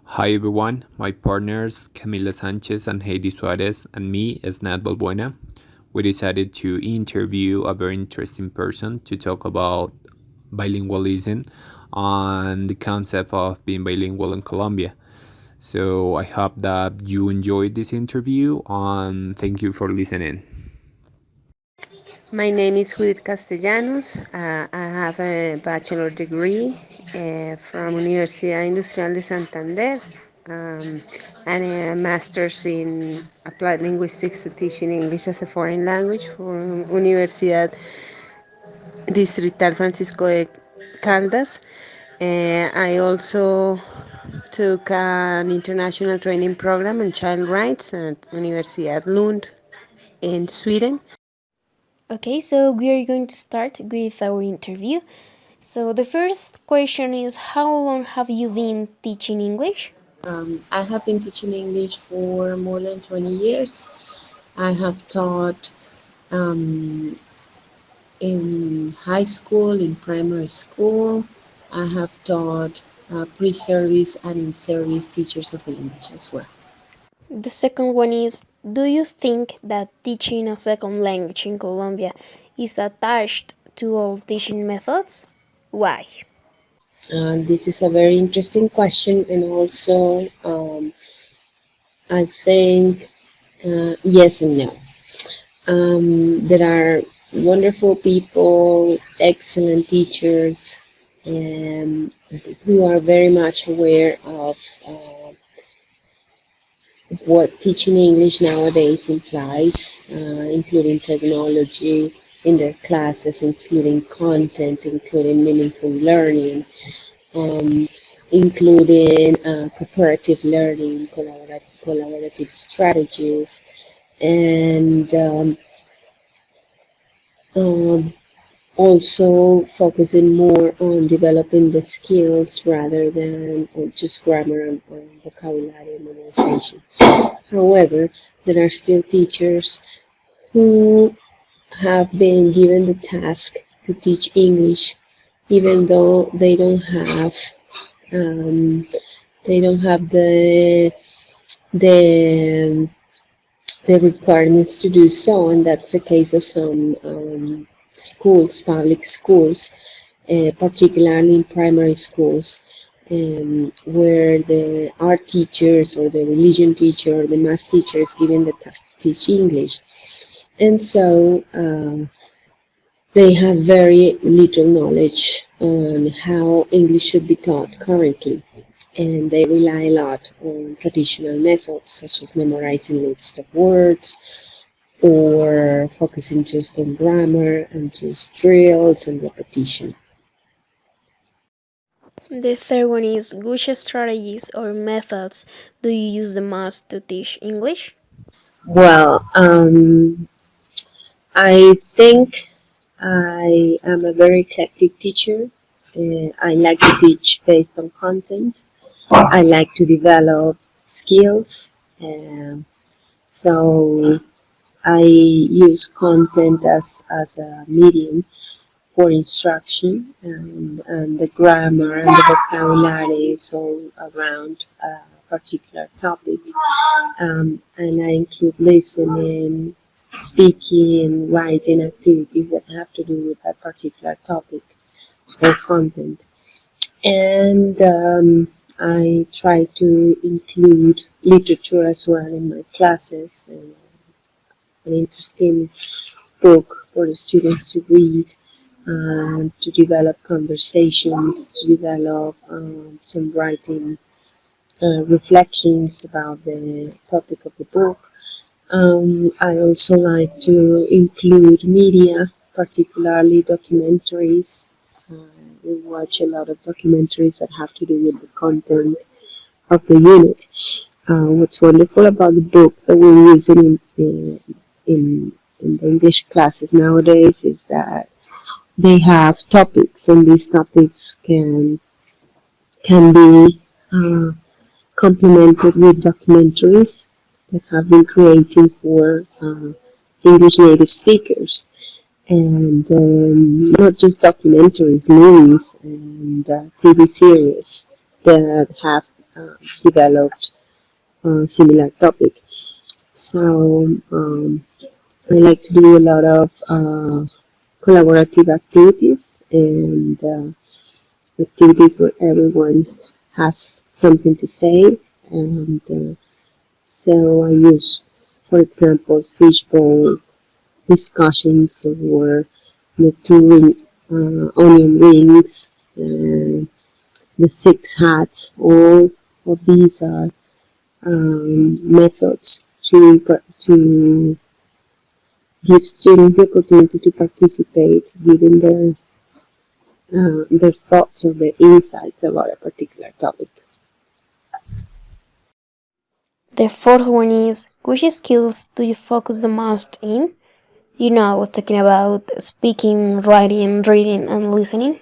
Hi everyone, my partners Camila Sanchez and Heidi Suarez and me, Esnat Balbuena. We decided to interview a very interesting person to talk about bilingualism and the concept of being bilingual in Colombia. So I hope that you enjoyed this interview and thank you for listening. My name is Judith Castellanos. I have a bachelor degree from Universidad Industrial de Santander and a master's in applied linguistics to teaching English as a foreign language from Universidad Distrital Francisco de Caldas. I also took an international training program on child rights at Universidad Lund in Sweden. Okay, so we are going to start with our interview. So the first question is, how long have you been teaching English? I have been teaching English for more than 20 years. I have taught um, in high school, in primary school. I have taught pre-service and in-service teachers of English as well. The second one is, do you think that teaching a second language in Colombia is attached to all teaching methods? Why? This is a very interesting question, and also I think yes and no. There are wonderful people, excellent teachers, who are very much aware of what teaching English nowadays implies, including technology in their classes, including content, including meaningful learning, um, including cooperative learning, collaborative strategies, and um, also focusing more on developing the skills rather than just grammar and vocabulary memorization. However, there are still teachers who have been given the task to teach English, even though um, they don't have the the requirements to do so, and that's the case of some schools, public schools, particularly in primary schools, where the art teachers or the religion teacher or the math teacher is given the task to teach English. And so they have very little knowledge on how English should be taught currently. And they rely a lot on traditional methods such as memorizing lists of words or focusing just on grammar and just drills and repetition. The third one is, which strategies or methods do you use the most to teach English? Well, I think I am a very eclectic teacher. I like to teach based on content. I like to develop skills. Um, so I use content as a medium for instruction, and the grammar and the vocabulary is all around a particular topic. And I include listening, speaking, writing activities that have to do with that particular topic or content. And I try to include literature as well in my classes, and an interesting book for the students to read, to develop conversations, to develop some writing reflections about the topic of the book. I also like to include media, particularly documentaries. We watch a lot of documentaries that have to do with the content of the unit. What's wonderful about the book that we're using in, in the English classes nowadays is that they have topics, and these topics can be complemented with documentaries that have been created for English native speakers, and not just documentaries, movies and TV series that have developed a similar topic. So I like to do a lot of collaborative activities and activities where everyone has something to say. And so I use, for example, fishbowl discussions or the two onion rings, the six hats. All of these are methods to give students the opportunity to participate, giving their thoughts or their insights about a particular topic. The fourth one is, which skills do you focus the most in? Talking about speaking, writing, reading, and listening.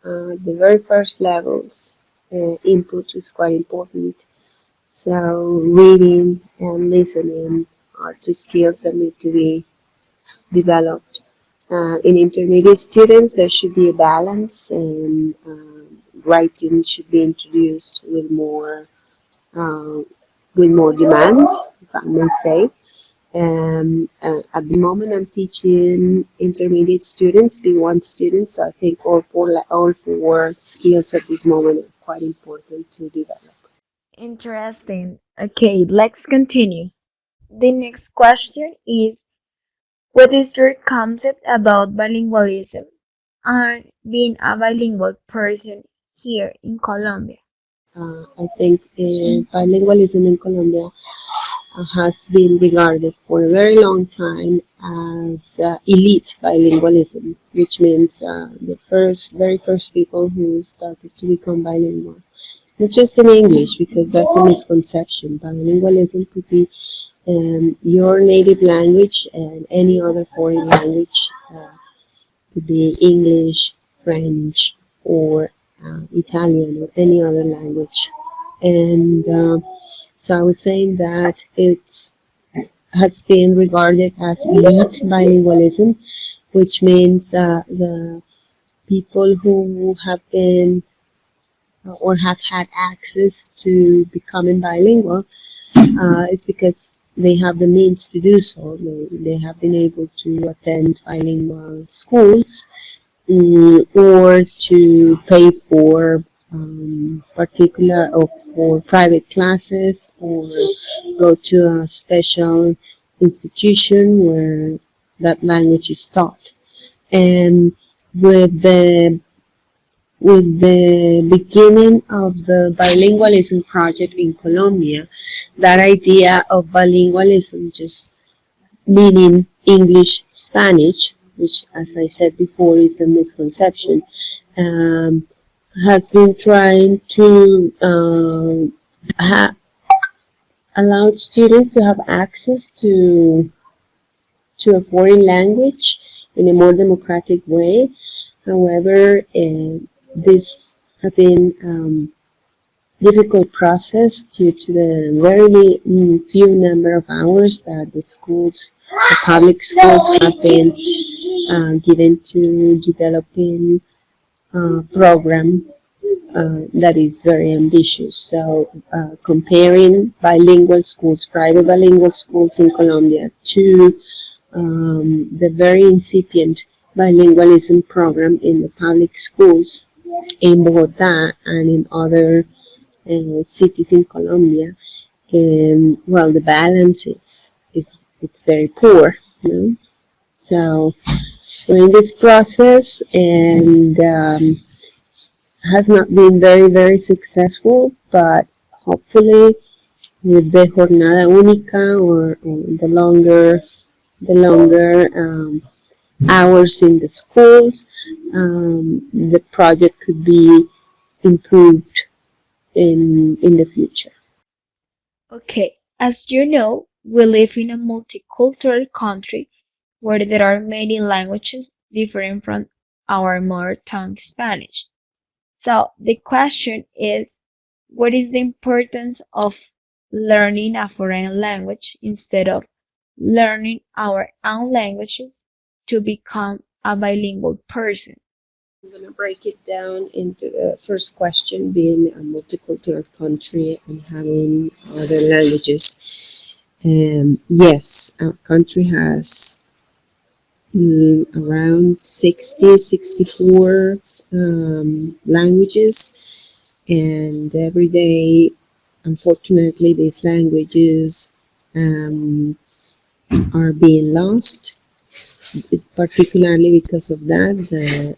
The very first levels input is quite important. So reading and listening are two skills that need to be developed. In intermediate students, there should be a balance, and writing should be introduced uh, with more demand, if I may say. And at the moment, I'm teaching intermediate students, B1 students. So I think all four skills at this moment are quite important to develop. Interesting. Okay, let's continue. The next question is, what is your concept about bilingualism and being a bilingual person here in Colombia? I think bilingualism in Colombia has been regarded for a very long time as elite bilingualism, which means very first people who started to become bilingual. Not just in English, because that's a misconception. Bilingualism could be your native language and any other foreign language. Could be English, French, or Italian, or any other language. And so I was saying that it's has been regarded as elite bilingualism, which means the people who have been or have had access to becoming bilingual, it's because they have the means to do so. They have been able to attend bilingual schools, or to pay for particular or for private classes, or go to a special institution where that language is taught. And with the beginning of the bilingualism project in Colombia, that idea of bilingualism just meaning English Spanish, which, as I said before, is a misconception, um, has been trying to allow students to have access to a foreign language in a more democratic way. However, this has been difficult process due to the very few number of hours that the public schools have been given to developing a program that is very ambitious. So comparing bilingual schools, private bilingual schools in Colombia to the very incipient bilingualism program in the public schools in Bogota and in other cities in Colombia, well, the balance is it's very poor. So we're in this process, and has not been very successful, but hopefully with the jornada única, or the longer hours in the schools, the project could be improved in the future. Okay, as you know, we live in a multicultural country where there are many languages different from our mother tongue Spanish. So the question is, what is the importance of learning a foreign language instead of learning our own languages to become a bilingual person? I'm going to break it down into the first question being a multicultural country and having other languages. Yes, our country has around 60, 64 languages, and every day, unfortunately, these languages um, are being lost. It's particularly because of that,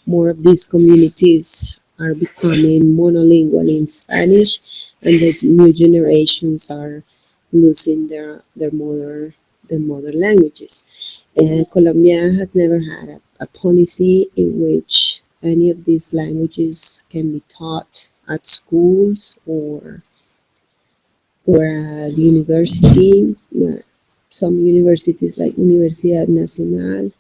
more of these communities are becoming monolingual in Spanish, and the new generations are losing their mother languages. Colombia has never had a policy in which any of these languages can be taught at schools or at university. Some universities like Universidad Nacional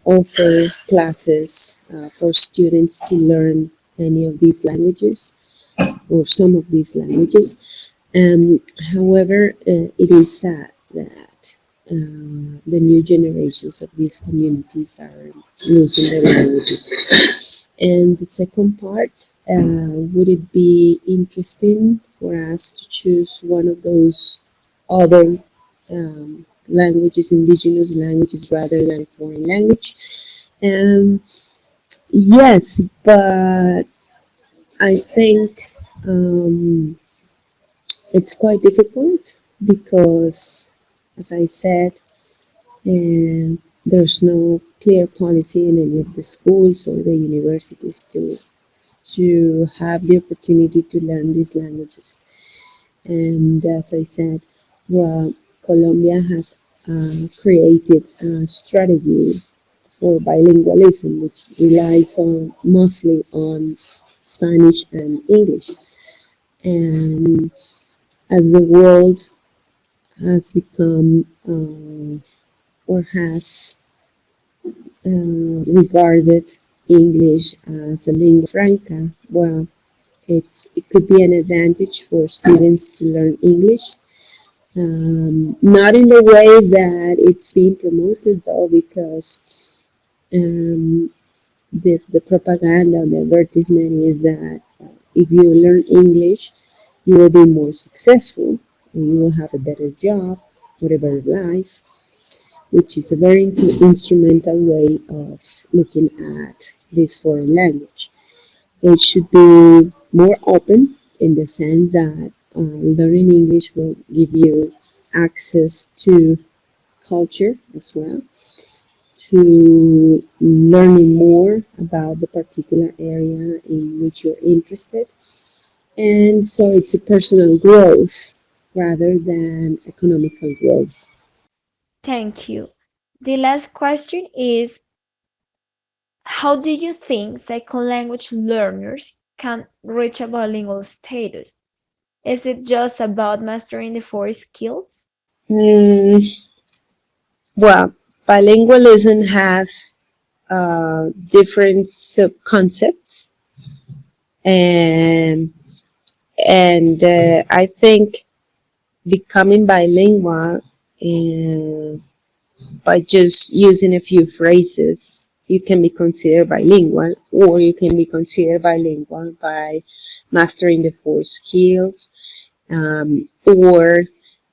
offer classes for students to learn any of these languages or some of these languages. However, it is sad that the new generations of these communities are losing their languages. And the second part, would it be interesting for us to choose one of those other languages, indigenous languages, rather than a foreign language? Um, yes, but I think it's quite difficult because, as I said, there's no clear policy in any of the schools or the universities to have the opportunity to learn these languages. And as I said, well, Colombia has created a strategy for bilingualism, which relies on mostly on Spanish and English. And as the world has become or has regarded English as a lingua franca, well, it could be an advantage for students to learn English. Not in the way that it's being promoted, though, because um, the propaganda, the advertisement is that if you learn English, you will be more successful and you will have a better job or a better life, which is a very instrumental way of looking at this foreign language. It should be more open in the sense that learning English will give you access to culture as well, to learning more about the particular area in which you're interested. And so it's a personal growth rather than economical growth. Thank you. The last question is, how do you think second language learners can reach a bilingual status? Is it just about mastering the four skills? Mm, well, bilingualism has different sub concepts, and I think becoming bilingual by just using a few phrases, you can be considered bilingual, or you can be considered bilingual by mastering the four skills, or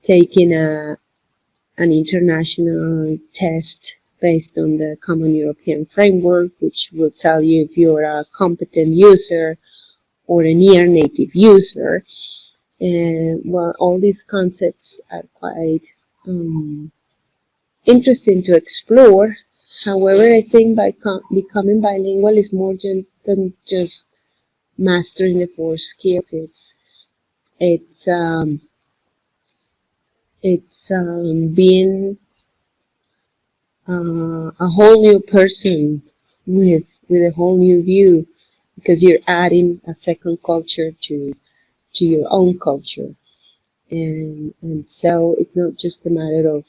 taking an international test based on the Common European Framework, which will tell you if you're a competent user or a near native user. And well, all these concepts are quite interesting to explore. However, I think becoming bilingual is more than just mastering the four skills. It's being a whole new person with a whole new view because you're adding a second culture to your own culture. And so it's not just a matter of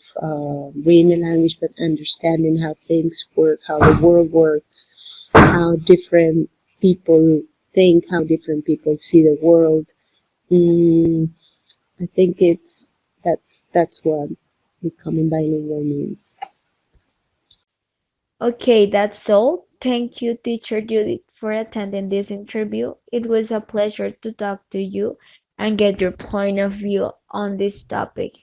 reading the language, but understanding how things work, how the world works, how different people think, how different people see the world. Mm, I think that that's what becoming bilingual means. Okay, that's all. Thank you, teacher Judith, for attending this interview. It was a pleasure to talk to you and get your point of view on this topic.